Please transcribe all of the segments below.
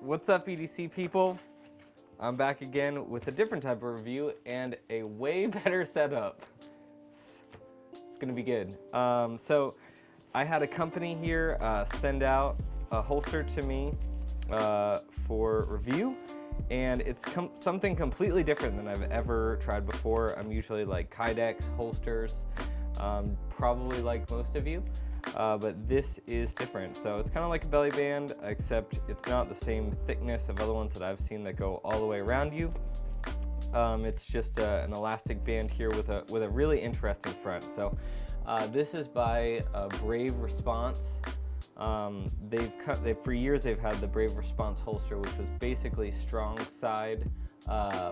What's up, EDC people? I'm back again with a different type of review and a way better setup. It's gonna be good. So I had a company here send out a holster to me for review, and it's something completely different than I've ever tried before. I'm usually like Kydex holsters, probably like most of you. But this is different. So it's kind of like a belly band, except it's not the same thickness of other ones that I've seen that go all the way around you. It's just an elastic band here with a really interesting front. So this is by Brave Response. For years they've had the Brave Response holster, which was basically strong side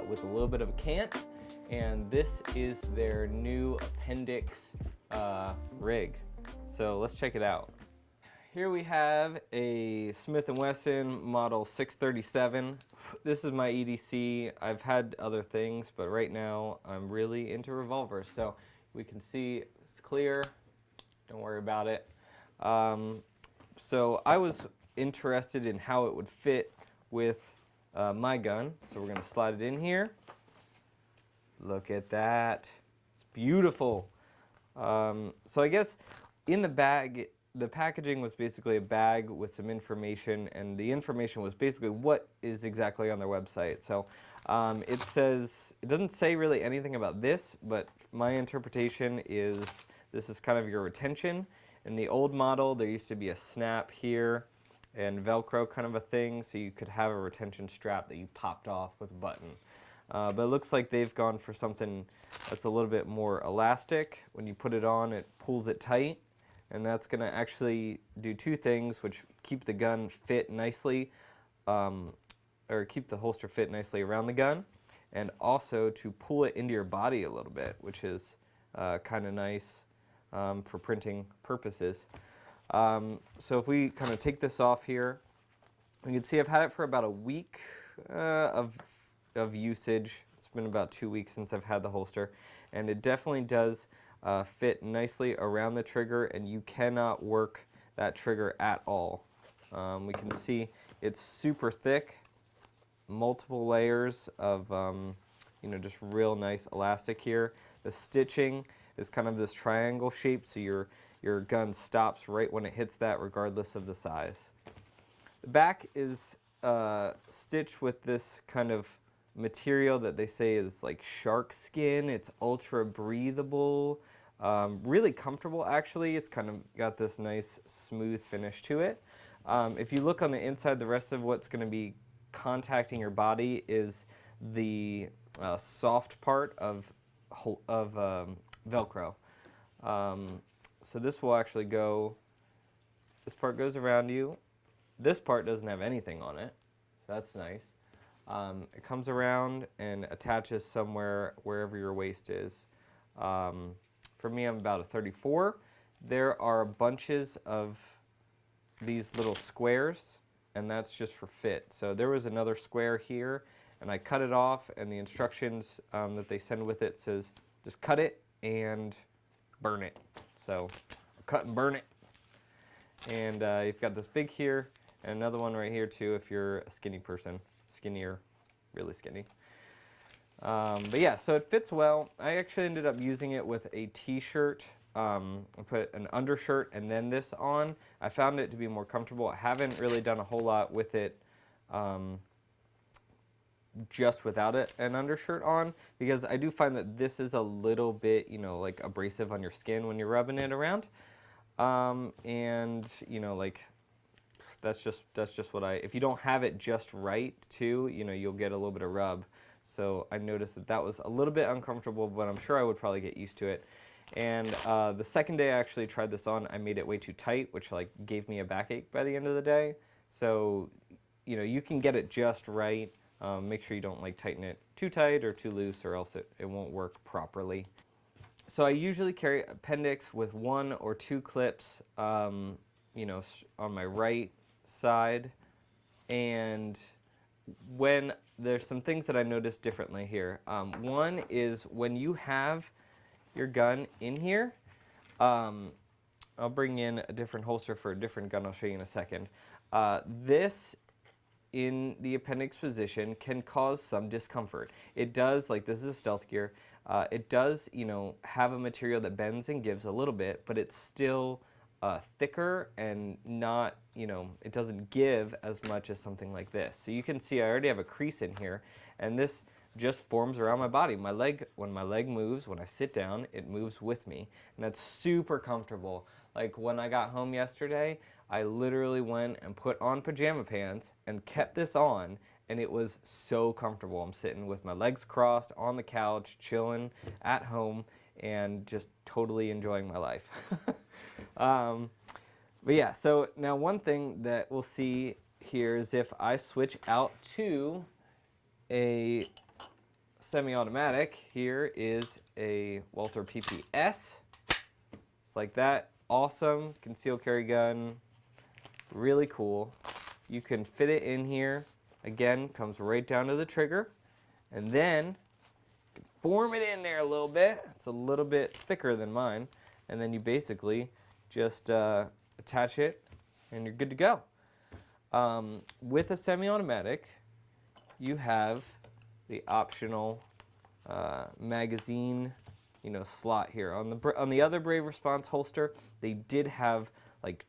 with a little bit of a cant, and this is their new Appendix rig. So let's check it out. Here we have a Smith & Wesson model 637. This is my EDC. I've had other things, but right now I'm really into revolvers. So we can see it's clear. Don't worry about it. So I was interested in how it would fit with my gun. So we're going to slide it in here. Look at that. It's beautiful. So I guess in the bag, the packaging was basically a bag with some information, and the information was basically what is exactly on their website. So it doesn't say really anything about this, but my interpretation is this is kind of your retention. In the old model, there used to be a snap here and Velcro kind of a thing, so you could have a retention strap that you popped off with a button. But it looks like they've gone for something that's a little bit more elastic. When you put it on, it pulls it tight. And that's going to actually do two things, which keep the gun fit nicely, or keep the holster fit nicely around the gun, and also to pull it into your body a little bit, which is kind of nice for printing purposes. So if we kind of take this off here, you can see I've had it for about a week of usage. It's been about 2 weeks since I've had the holster, and it definitely does fit nicely around the trigger, and you cannot work that trigger at all. We can see it's super thick, multiple layers of just real nice elastic here. The stitching is kind of this triangle shape, so your gun stops right when it hits that, regardless of the size. The back is stitched with this kind of material that they say is like shark skin. It's ultra breathable, really comfortable actually. It's kind of got this nice smooth finish to it. If you look on the inside, the rest of what's going to be contacting your body is the soft part of Velcro. So this will actually go, this part goes around you. This part doesn't have anything on it, so that's nice. It comes around and attaches somewhere wherever your waist is. For me, I'm about a 34. There are bunches of these little squares, and that's just for fit. So there was another square here, and I cut it off, and the instructions that they send with it says just cut it and burn it. So cut and burn it. And you've got this big here, and another one right here too if you're a skinny person. Skinnier, really skinny. But yeah, so it fits well. I actually ended up using it with a t-shirt. I put an undershirt and then this on. I found it to be more comfortable. I haven't really done a whole lot with it just without an undershirt on, because I do find that this is a little bit, like abrasive on your skin when you're rubbing it around. And like that's just what if you don't have it just right too, you'll get a little bit of rub. So I noticed that was a little bit uncomfortable, but I'm sure I would probably get used to it. And the second day I actually tried this on, I made it way too tight, which like gave me a backache by the end of the day. So, you can get it just right. Make sure you don't like tighten it too tight or too loose, or else it won't work properly. So I usually carry Appendix with 1 or 2 clips, on my right side. And when there's some things that I noticed differently here. One is when you have your gun in here, I'll bring in a different holster for a different gun I'll show you in a second. This in the appendix position can cause some discomfort. It does, like this is a stealth gear, it does, you know, have a material that bends and gives a little bit, but it's still thicker and not, you know, it doesn't give as much as something like this. So you can see I already have a crease in here, and this just forms around my body. My leg, when my leg moves, when I sit down, it moves with me, and that's super comfortable. Like when I got home yesterday, I literally went and put on pajama pants and kept this on, and it was so comfortable. I'm sitting with my legs crossed on the couch, chilling at home, and just totally enjoying my life. But yeah, so now one thing that we'll see here is if I switch out to a semi-automatic, here is a Walther PPS. It's like that. Awesome concealed carry gun. Really cool. You can fit it in here. Again, comes right down to the trigger. And then you can form it in there a little bit. It's a little bit thicker than mine. And then you basically just attach it and you're good to go. With a semi-automatic, you have the optional magazine, you know, slot here. On the other Brave Response holster, they did have like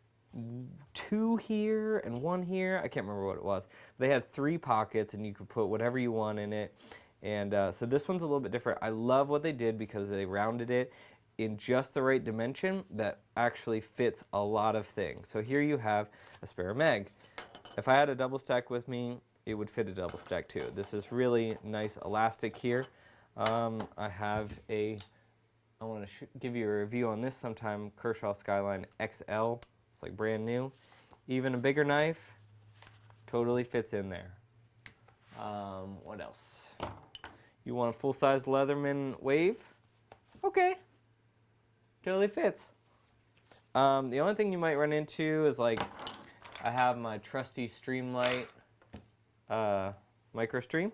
2 here and 1 here. I can't remember what it was. They had 3 pockets, and you could put whatever you want in it. And so this one's a little bit different. I love what they did because they rounded it in just the right dimension that actually fits a lot of things. So here you have a spare mag. If I had a double stack with me, it would fit a double stack too. This is really nice elastic here. I have I want to give you a review on this sometime, Kershaw Skyline XL. It's like brand new. Even a bigger knife, totally fits in there. What else? You want a full-size Leatherman Wave? Okay, totally fits. The only thing you might run into is like, I have my trusty Streamlight MicroStream.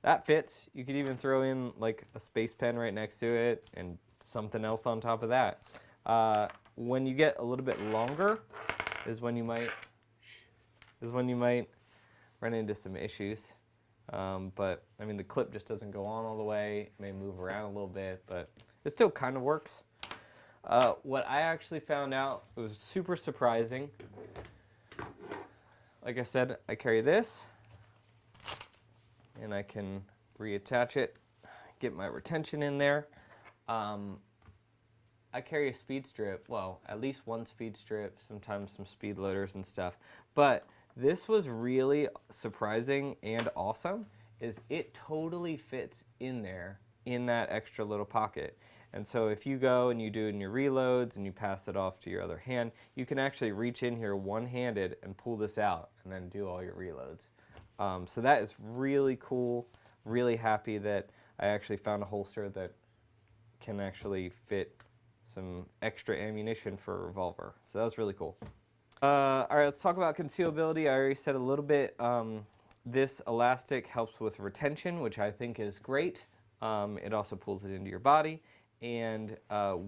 That fits. You could even throw in like a space pen right next to it and something else on top of that. When you get a little bit longer is when you might run into some issues. But I mean, the clip just doesn't go on all the way. It may move around a little bit, but it still kind of works. What I actually found out was super surprising. Like I said, I carry this, and I can reattach it, get my retention in there. I carry a speed strip, well, at least one speed strip, sometimes some speed loaders and stuff. But this was really surprising and awesome, is it totally fits in there in that extra little pocket. And so if you go and you do it in your reloads and you pass it off to your other hand, you can actually reach in here one-handed and pull this out and then do all your reloads. So that is really cool. Really happy that I actually found a holster that can actually fit some extra ammunition for a revolver. So that was really cool. All right, let's talk about concealability. I already said a little bit. This elastic helps with retention, which I think is great. It also pulls it into your body. And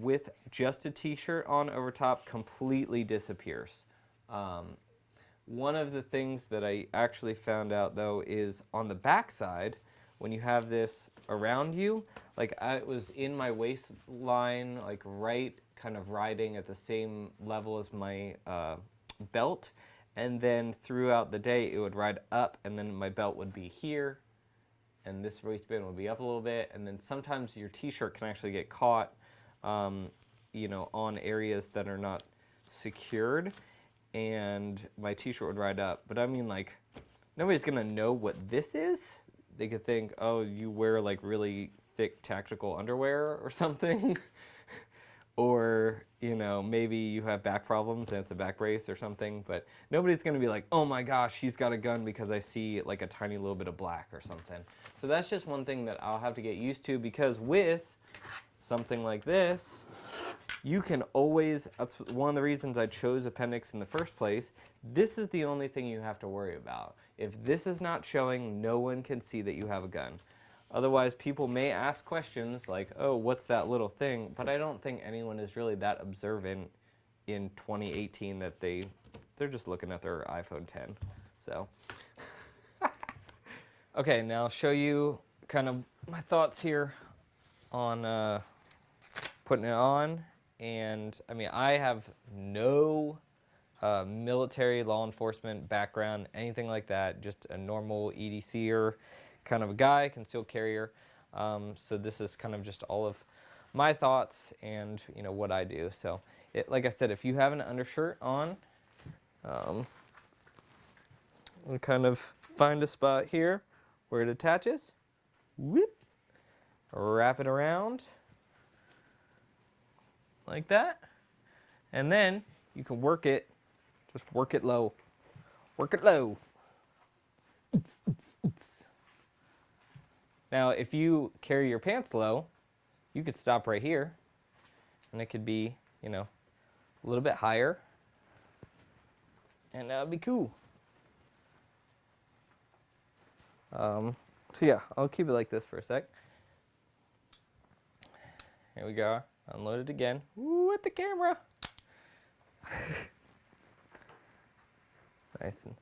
with just a t-shirt on over top, completely disappears. One of the things that I actually found out though is on the back side, when you have this around you, like it was in my waistline, like right kind of riding at the same level as my belt, and then throughout the day it would ride up, and then my belt would be here, and this waistband would be up a little bit, and then sometimes your t-shirt can actually get caught, you know, on areas that are not secured, and my t-shirt would ride up. But I mean, like, nobody's gonna know what this is. They could think, oh, you wear like really thick tactical underwear or something. Or, you know, maybe you have back problems and it's a back brace or something, but nobody's going to be like, oh my gosh, he's got a gun because I see like a tiny little bit of black or something. So that's just one thing that I'll have to get used to, because with something like this, you can always, that's one of the reasons I chose Appendix in the first place, this is the only thing you have to worry about. If this is not showing, no one can see that you have a gun. Otherwise, people may ask questions like, oh, what's that little thing? But I don't think anyone is really that observant in 2018 that they're just looking at their iPhone 10. So Okay, now I'll show you kind of my thoughts here on putting it on. And I mean, I have no military law enforcement background, anything like that, just a normal EDCer kind of a guy, concealed carrier. So this is kind of just all of my thoughts and, you know, what I do. So like I said, if you have an undershirt on, we'll kind of find a spot here where it attaches. Whoop, wrap it around like that, and then you can work it. Just work it low. Work it low. Now, if you carry your pants low, you could stop right here, and it could be, you know, a little bit higher, and that would be cool. So yeah, I'll keep it like this for a sec. Here we go. Unload it again. Ooh, at the camera. Nice and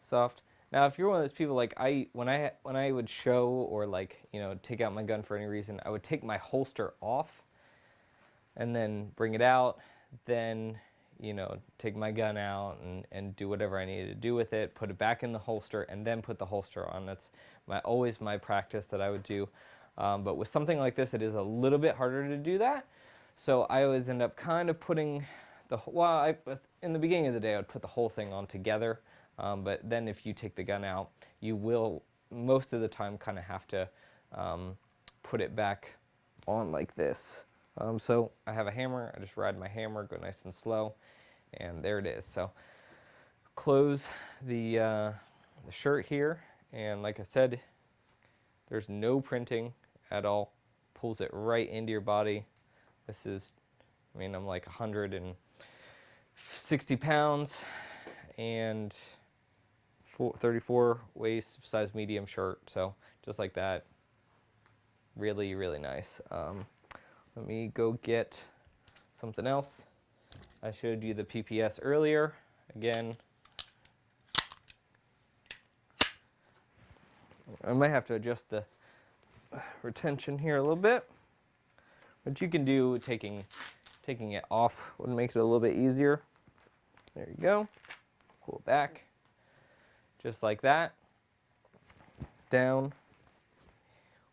soft. Now, if you're one of those people like when I would show or like, you know, take out my gun for any reason, I would take my holster off and then bring it out, then, you know, take my gun out and do whatever I needed to do with it, put it back in the holster, and then put the holster on. That's always my practice that I would do. But with something like this, it is a little bit harder to do that. So I always end up kind of putting in the beginning of the day, I would put the whole thing on together. But then if you take the gun out, you will most of the time kind of have to put it back on like this. So I have a hammer. I just ride my hammer, go nice and slow, and there it is. So close the shirt here, and like I said, there's no printing at all. Pulls it right into your body. This is, I mean, I'm like 160 pounds and 34 waist, size medium shirt. So just like that, really, really nice. Let me go get something else. I showed you the PPS earlier. Again, I might have to adjust the retention here a little bit. What you can do, taking it off would make it a little bit easier. There you go. Pull it back, just like that. Down.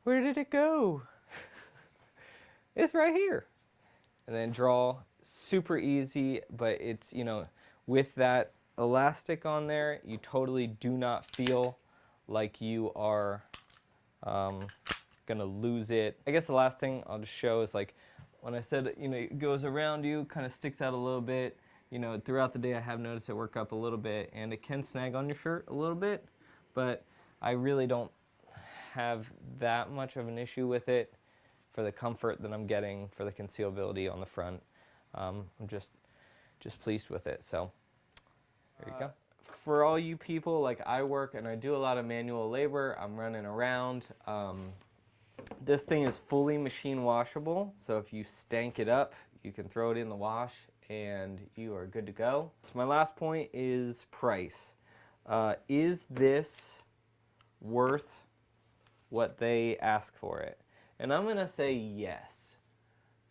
Where did it go? It's right here. And then draw, super easy, but it's, you know, with that elastic on there, you totally do not feel like you are gonna lose it. I guess the last thing I'll just show is like when I said, you know, it goes around you, kind of sticks out a little bit. You know, throughout the day I have noticed it work up a little bit, and it can snag on your shirt a little bit, but I really don't have that much of an issue with it for the comfort that I'm getting, for the concealability on the front. I'm just pleased with it. So there you go. For all you people, like I work and I do a lot of manual labor, I'm running around. This thing is fully machine washable, so if you stank it up, you can throw it in the wash and you are good to go. So my last point is price. Is this worth what they ask for it? And I'm gonna say yes,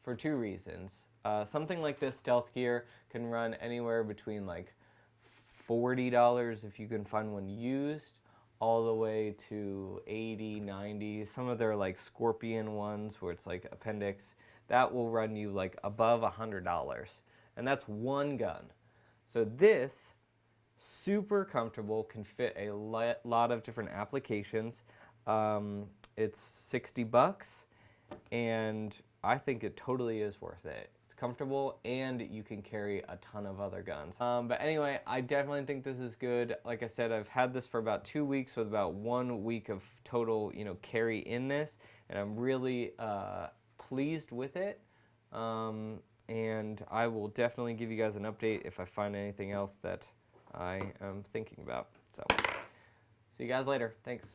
for two reasons. Something like this stealth gear can run anywhere between like $40 if you can find one used, all the way to $80, $90. Some of their like Scorpion ones where it's like Appendix, that will run you like above $100. And that's one gun. So this, super comfortable, can fit a lot of different applications. It's 60 bucks, and I think it totally is worth it. It's comfortable, and you can carry a ton of other guns. But anyway, I definitely think this is good. Like I said, I've had this for about 2 weeks with about 1 week of total, you know, carry in this, and I'm really pleased with it. And I will definitely give you guys an update if I find anything else that I am thinking about. So, see you guys later. Thanks.